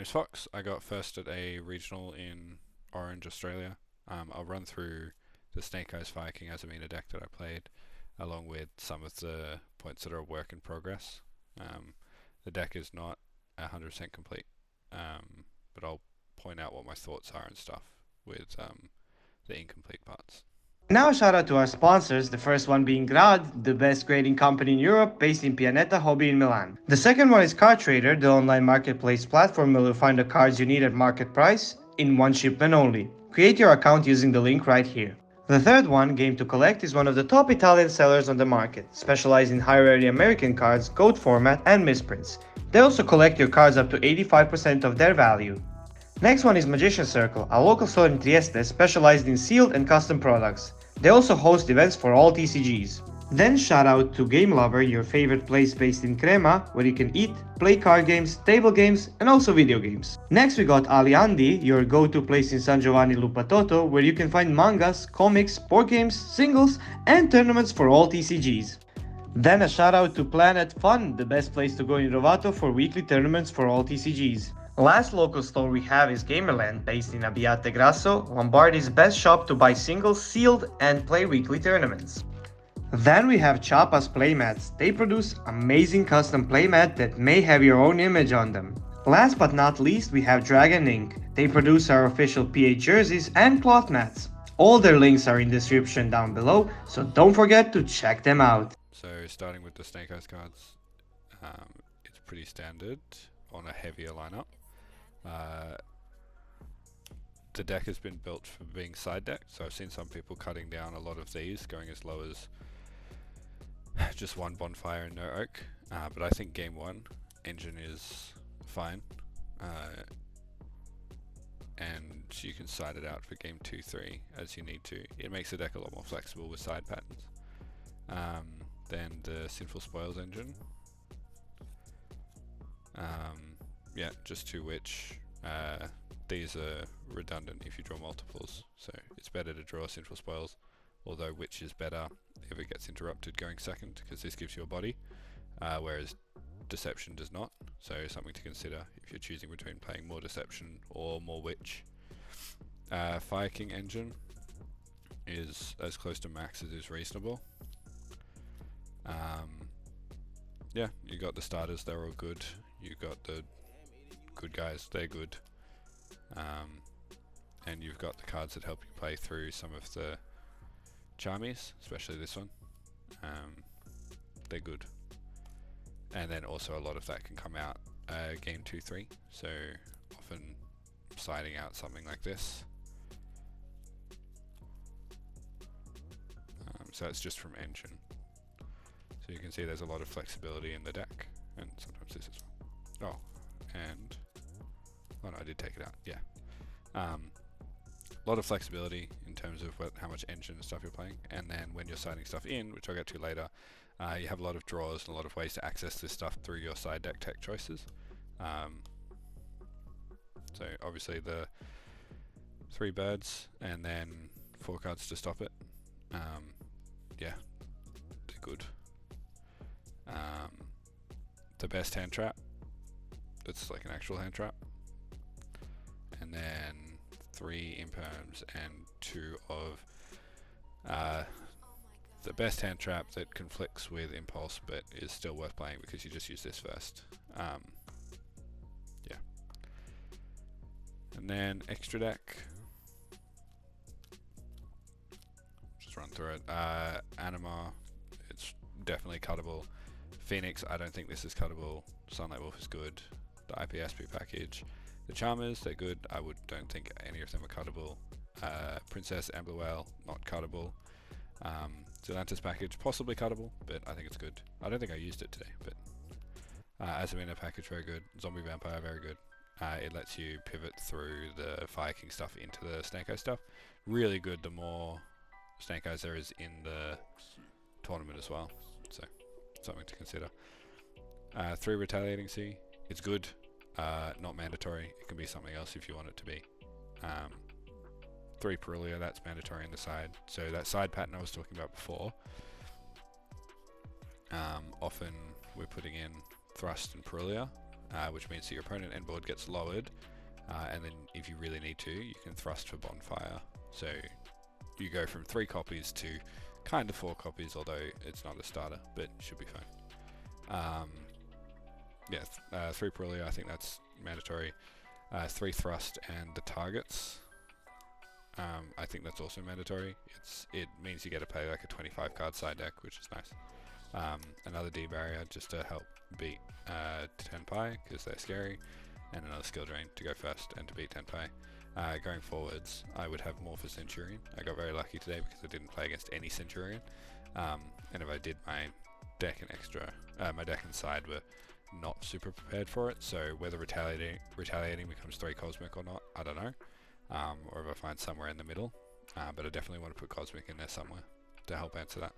name's Fox. I got first at a regional in Orange, Australia. I'll run through the Snake Eyes Fire King Azamina deck that I played, along with some of the points that are a work in progress. The deck is not 100% complete, but I'll point out what my thoughts are and stuff with the incomplete parts. Now a shout out to our sponsors, the first one being Graad, the best grading company in Europe based in PIANETA in Milan. The second one is CARDTRADER, the online marketplace platform where you'll find the cards you need at market price in one shipment only. Create your account using the link right here. The third one, Game to Collect, is one of the top Italian sellers on the market, specializing in high-rarity American cards, code format, and misprints. They also collect your cards up to 85% of their value. Next one is Magician Circle, a local store in Trieste specialized in sealed and custom products. They also host events for all TCGs. Then shout out to GameLover, your favorite place based in Crema, where you can eat, play card games, table games, and also video games. Next we got ALIANDY, your go-to place in San Giovanni Lupatotto, where you can find mangas, comics, board games, singles, and tournaments for all TCGs. Then a shout out to Planet Fun, the best place to go in Rovato for weekly tournaments for all TCGs. Last local store we have is Gamerland, based in ABBIATEGRASso, Lombardy's best shop to buy singles, sealed, and play weekly tournaments. Then we have CHAPA'S Playmats. They produce amazing custom playmat that may have your own image on them. Last but not least, we have Dragon Ink. They produce our official PA jerseys and cloth mats. All their links are in the description down below, so don't forget to check them out. So starting with the Snake Eyes cards, it's pretty standard on a heavier lineup. The deck has been built for being side deck, so I've seen some people cutting down a lot of these, going as low as just one bonfire and no oak, but I think game 1 engine is fine, and you can side it out for game 2, 3 as you need to. It makes the deck a lot more flexible with side patterns. Then the Sinful Spoils engine, yeah, just 2 witch. These are redundant if you draw multiples, so it's better to draw Sinful Spoils, although witch is better if it gets interrupted going second, because this gives you a body, whereas deception does not, so something to consider if you're choosing between playing more deception or more witch. Fire King engine is as close to max as is reasonable. Yeah, you got the starters, they're all good. You got the good guys, they're good. And you've got the cards that help you play through some of the charmies, especially this one. They're good. And then also a lot of that can come out game 2, 3, so often siding out something like this. So it's just from engine. So you can see there's a lot of flexibility in the deck, and sometimes this as well. Oh, and oh no, I did take it out. Yeah, a lot of flexibility in terms of how much engine and stuff you're playing, and then when you're siding stuff in, which I'll get to later, you have a lot of draws and a lot of ways to access this stuff through your side deck tech choices. So obviously the 3 birds and then 4 cards to stop it. Yeah, they're good. The best hand trap, it's like an actual hand trap, and then 3 imperms and 2 of the best hand trap that conflicts with impulse but is still worth playing because you just use this first. Yeah, and then extra deck, just run through it. Anima, it's definitely cuttable. Phoenix, I don't think this is cuttable. Sunlight Wolf is good. The IPSP package. The Charmers, they're good. I don't think any of them are cuttable. Princess, Amber Whale, not cuttable. Zelantis package, possibly cuttable, but I think it's good. I don't think I used it today, but Azamina package, very good. Zombie Vampire, very good. It lets you pivot through the Fire King stuff into the Snake Eyes stuff. Really good the more Snake Eyes there is in the tournament as well, so something to consider. 3 Retaliating Sea, it's good, not mandatory. It can be something else if you want it to be. 3 Perulia, that's mandatory in the side. So that side pattern I was talking about before, often we're putting in Thrust and Perulia, which means that your opponent end board gets lowered, and then if you really need to, you can thrust for bonfire. So you go from 3 copies to kind of 4 copies, although it's not a starter, but should be fine. Yeah, 3 Perulia, I think that's mandatory. 3 thrust and the targets. I think that's also mandatory. It means you get to play like a 25 card side deck, which is nice. Another D barrier just to help beat 10 Pi because they're scary, and another skill drain to go first and to beat 10 Pi. Going forwards, I would have more for Centurion. I got very lucky today because I didn't play against any Centurion, and if I did, my deck and side were not super prepared for it. So whether retaliating becomes 3 Cosmic or not, I don't know. Or if I find somewhere in the middle, but I definitely want to put Cosmic in there somewhere to help answer that.